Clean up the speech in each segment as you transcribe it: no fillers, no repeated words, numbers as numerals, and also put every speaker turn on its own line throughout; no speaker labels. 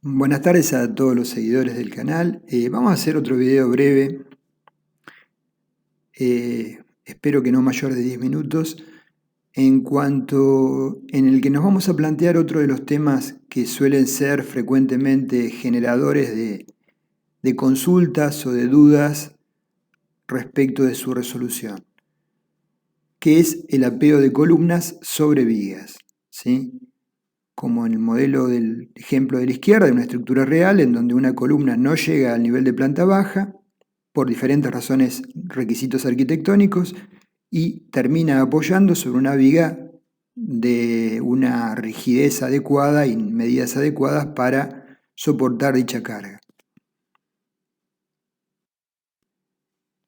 Buenas tardes a todos los seguidores del canal. Vamos a hacer otro video breve, espero que no mayor de 10 minutos, en el que nos vamos a plantear otro de los temas que suelen ser frecuentemente generadores de consultas o de dudas respecto de su resolución, que es el apeo de columnas sobre vigas, ¿sí? Como en el modelo del ejemplo de la izquierda, de una estructura real en donde una columna no llega al nivel de planta baja por diferentes razones, requisitos arquitectónicos, y termina apoyando sobre una viga de una rigidez adecuada y medidas adecuadas para soportar dicha carga.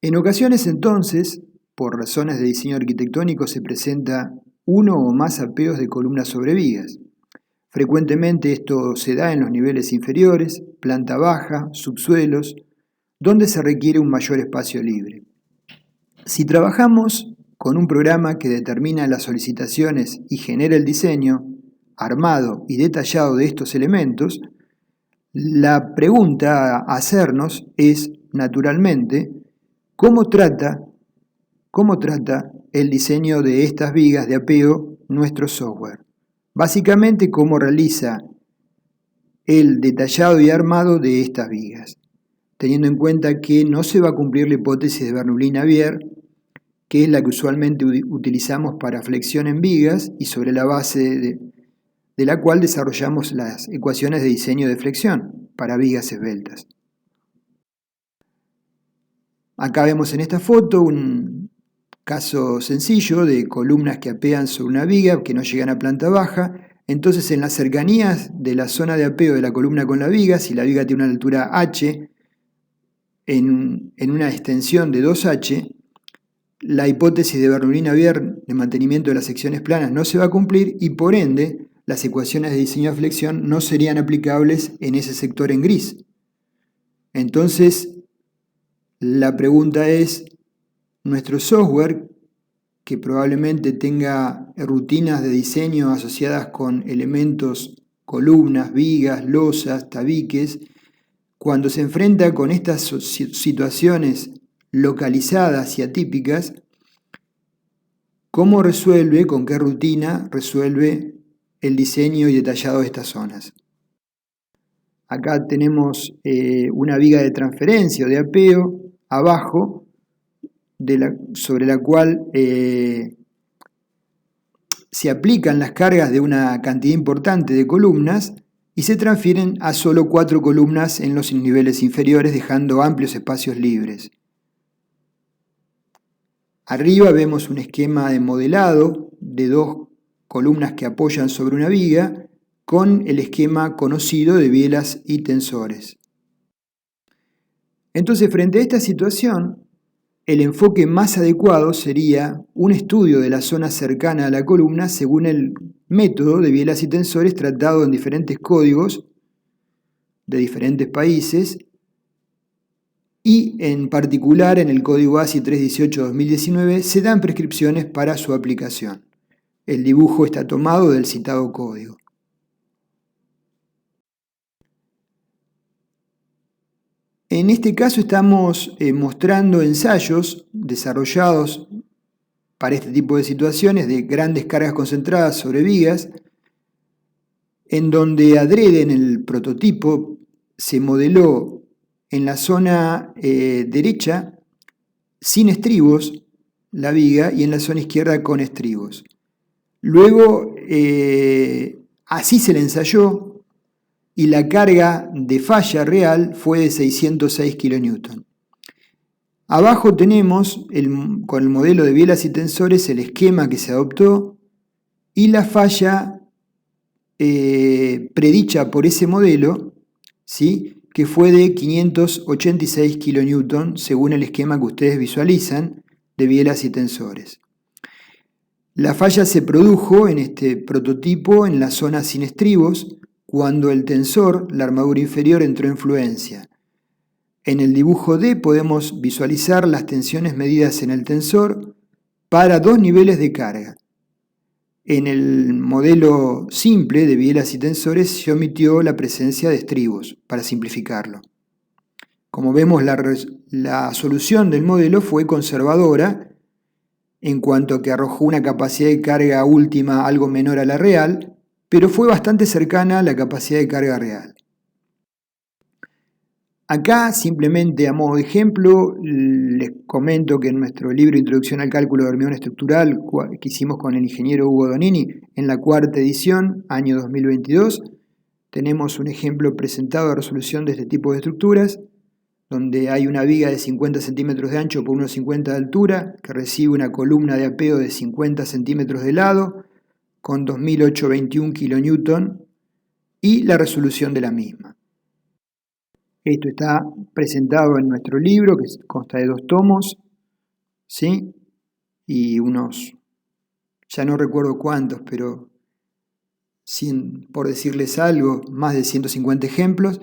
En ocasiones entonces, por razones de diseño arquitectónico, se presenta uno o más apeos de columnas sobre vigas. Frecuentemente esto se da en los niveles inferiores, planta baja, subsuelos, donde se requiere un mayor espacio libre. Si trabajamos con un programa que determina las solicitaciones y genera el diseño armado y detallado de estos elementos, la pregunta a hacernos es, naturalmente, ¿cómo trata el diseño de estas vigas de apeo nuestro software? Básicamente, cómo realiza el detallado y armado de estas vigas, teniendo en cuenta que no se va a cumplir la hipótesis de Bernoulli-Navier, que es la que usualmente utilizamos para flexión en vigas y sobre la base de la cual desarrollamos las ecuaciones de diseño de flexión para vigas esbeltas. Acá vemos en esta foto un caso sencillo de columnas que apean sobre una viga que no llegan a planta baja. Entonces, en las cercanías de la zona de apeo de la columna con la viga, si la viga tiene una altura h en una extensión de 2h, la hipótesis de Bernoulli-Navier de mantenimiento de las secciones planas no se va a cumplir y por ende las ecuaciones de diseño de flexión no serían aplicables en ese sector en gris. Entonces, la pregunta es, nuestro software, que probablemente tenga rutinas de diseño asociadas con elementos, columnas, vigas, losas, tabiques, cuando se enfrenta con estas situaciones localizadas y atípicas, ¿cómo resuelve, con qué rutina resuelve el diseño y detallado de estas zonas? Acá tenemos una viga de transferencia o de apeo abajo, sobre la cual se aplican las cargas de una cantidad importante de columnas y se transfieren a solo 4 columnas en los niveles inferiores, dejando amplios espacios libres. Arriba vemos un esquema de modelado de 2 columnas que apoyan sobre una viga con el esquema conocido de bielas y tensores. Entonces, frente a esta situación, el enfoque más adecuado sería un estudio de la zona cercana a la columna según el método de bielas y tensores tratado en diferentes códigos de diferentes países y en particular en el código ASI 318-2019 se dan prescripciones para su aplicación. El dibujo está tomado del citado código. En este caso estamos mostrando ensayos desarrollados para este tipo de situaciones de grandes cargas concentradas sobre vigas, en donde adrede en el prototipo se modeló en la zona derecha sin estribos la viga y en la zona izquierda con estribos. Luego así se le ensayó y la carga de falla real fue de 606 kN. Abajo tenemos, con el modelo de bielas y tensores, el esquema que se adoptó y la falla predicha por ese modelo, ¿sí?, que fue de 586 kN según el esquema que ustedes visualizan de bielas y tensores. La falla se produjo en este prototipo en la zona sin estribos cuando el tensor, la armadura inferior, entró en fluencia. En el dibujo D podemos visualizar las tensiones medidas en el tensor para 2 niveles de carga. En el modelo simple de bielas y tensores se omitió la presencia de estribos, para simplificarlo. Como vemos, la solución del modelo fue conservadora en cuanto a que arrojó una capacidad de carga última algo menor a la real, pero fue bastante cercana a la capacidad de carga real. Acá, simplemente a modo de ejemplo, les comento que en nuestro libro Introducción al Cálculo de Hormigón Estructural, que hicimos con el ingeniero Hugo Donini, en la cuarta edición, año 2022, tenemos un ejemplo presentado de resolución de este tipo de estructuras, donde hay una viga de 50 centímetros de ancho por 1,50 de altura, que recibe una columna de apeo de 50 centímetros de lado, con 2.821 kN, y la resolución de la misma. Esto está presentado en nuestro libro, que consta de 2 tomos, ¿sí? Y unos, ya no recuerdo cuántos, pero por decirles algo, más de 150 ejemplos,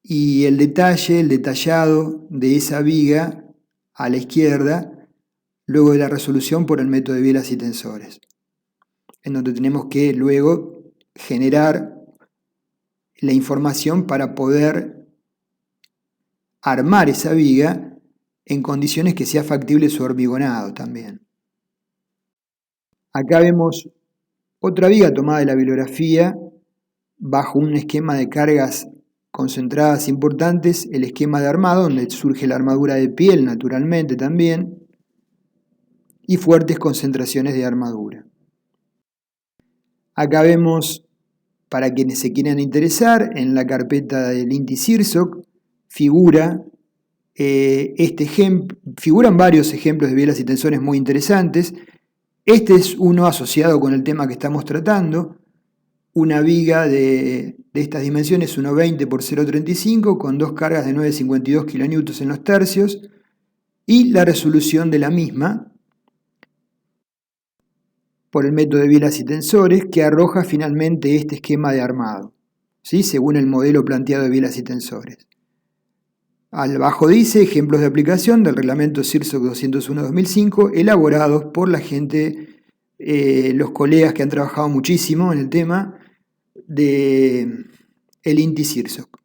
y el detallado de esa viga a la izquierda, luego de la resolución por el método de bielas y tensores, en donde tenemos que luego generar la información para poder armar esa viga en condiciones que sea factible su hormigonado también. Acá vemos otra viga tomada de la bibliografía bajo un esquema de cargas concentradas importantes, el esquema de armado, donde surge la armadura de piel naturalmente también, y fuertes concentraciones de armadura. Acá vemos, para quienes se quieran interesar, en la carpeta del INTI CIRSOC, figuran varios ejemplos de bielas y tensores muy interesantes. Este es uno asociado con el tema que estamos tratando, una viga de estas dimensiones 1,20 por 0,35 con 2 cargas de 9,52 kN en los tercios y la resolución de la misma por el método de bielas y tensores que arroja finalmente este esquema de armado, ¿sí? Según el modelo planteado de bielas y tensores. Abajo dice ejemplos de aplicación del reglamento CIRSOC 201-2005 elaborados por la gente, los colegas que han trabajado muchísimo en el tema del INTI CIRSOC.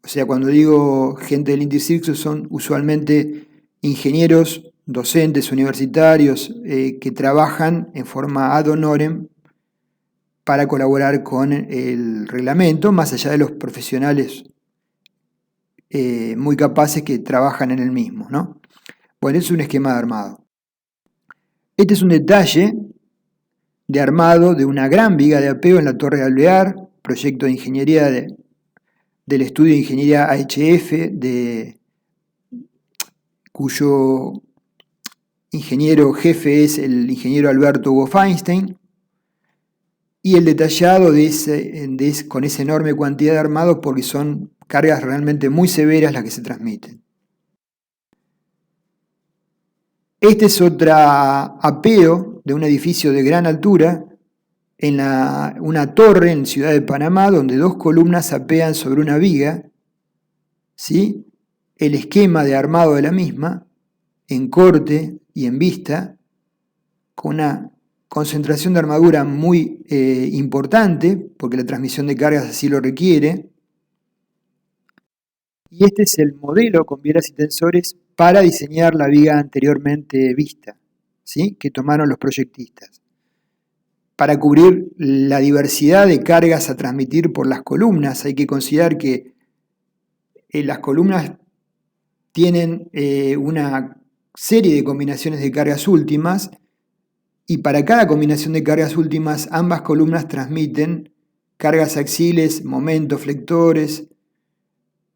O sea, cuando digo gente del INTI CIRSOC son usualmente ingenieros, docentes universitarios que trabajan en forma ad honorem para colaborar con el reglamento, más allá de los profesionales muy capaces que trabajan en el mismo, ¿no? Bueno, es un esquema de armado. Este es un detalle de armado de una gran viga de apeo en la Torre de Alvear, proyecto de ingeniería del estudio de ingeniería AHF, cuyo ingeniero jefe es el ingeniero Alberto Hugo Feinstein, y el detallado con esa enorme cantidad de armados porque son cargas realmente muy severas las que se transmiten. Este es otro apeo de un edificio de gran altura en una torre en Ciudad de Panamá donde 2 columnas apean sobre una viga, ¿sí? El esquema de armado de la misma en corte y en vista con una concentración de armadura muy importante porque la transmisión de cargas así lo requiere. Y este es el modelo con bielas y tensores para diseñar la viga anteriormente vista, ¿sí? Que tomaron los proyectistas. Para cubrir la diversidad de cargas a transmitir por las columnas, hay que considerar que las columnas tienen una serie de combinaciones de cargas últimas y para cada combinación de cargas últimas ambas columnas transmiten cargas axiles, momentos, flectores,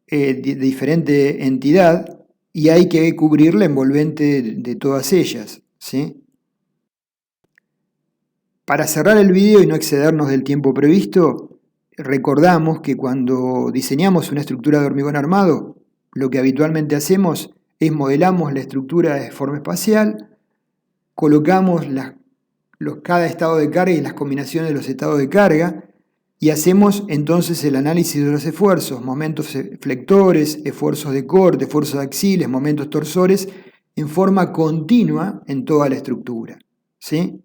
de diferente entidad y hay que cubrir la envolvente de todas ellas, ¿sí? Para cerrar el video y no excedernos del tiempo previsto, recordamos que cuando diseñamos una estructura de hormigón armado, lo que habitualmente hacemos es modelamos la estructura de forma espacial, colocamos cada estado de carga y las combinaciones de los estados de carga, y hacemos entonces el análisis de los esfuerzos, momentos flectores, esfuerzos de corte, esfuerzos axiles, momentos torsores, en forma continua en toda la estructura, ¿sí?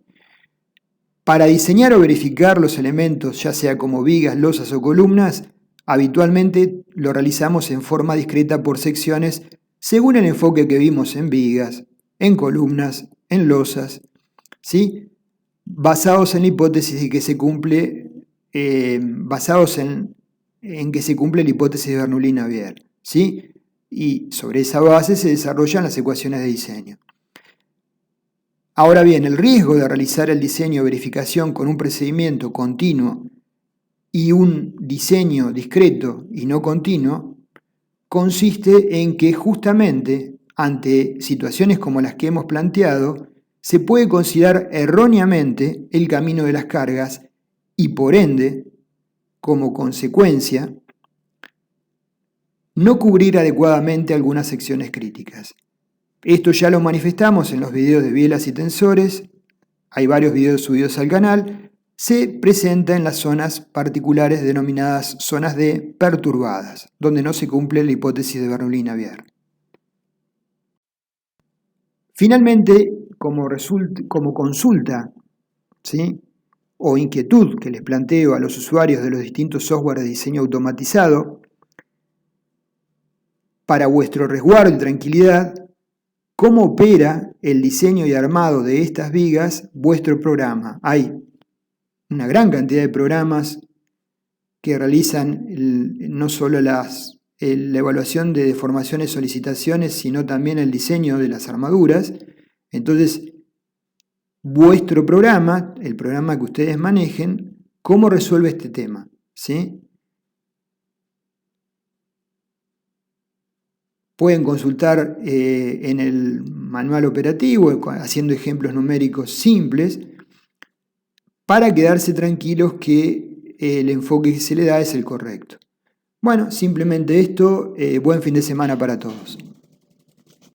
Para diseñar o verificar los elementos, ya sea como vigas, losas o columnas, habitualmente lo realizamos en forma discreta por secciones según el enfoque que vimos en vigas, en columnas, en losas, ¿sí? Basados en la hipótesis de que se cumple, en que se cumple la hipótesis de Bernoulli-Navier, ¿sí? Y sobre esa base se desarrollan las ecuaciones de diseño. Ahora bien, el riesgo de realizar el diseño o verificación con un procedimiento continuo y un diseño discreto y no continuo consiste en que justamente ante situaciones como las que hemos planteado, se puede considerar erróneamente el camino de las cargas y por ende, como consecuencia, no cubrir adecuadamente algunas secciones críticas. Esto ya lo manifestamos en los videos de bielas y tensores, hay varios videos subidos al canal, se presenta en las zonas particulares denominadas zonas D perturbadas, donde no se cumple la hipótesis de Bernoulli-Navier. Finalmente, como consulta, ¿sí?, o inquietud que les planteo a los usuarios de los distintos software de diseño automatizado, para vuestro resguardo y tranquilidad, ¿cómo opera el diseño y armado de estas vigas vuestro programa? Hay una gran cantidad de programas que realizan no solo la evaluación de deformaciones, solicitaciones, sino también el diseño de las armaduras. Entonces, vuestro programa, el programa que ustedes manejen, ¿cómo resuelve este tema? ¿Sí? Pueden consultar en el manual operativo, haciendo ejemplos numéricos simples, para quedarse tranquilos que el enfoque que se le da es el correcto. Bueno, simplemente esto, buen fin de semana para todos.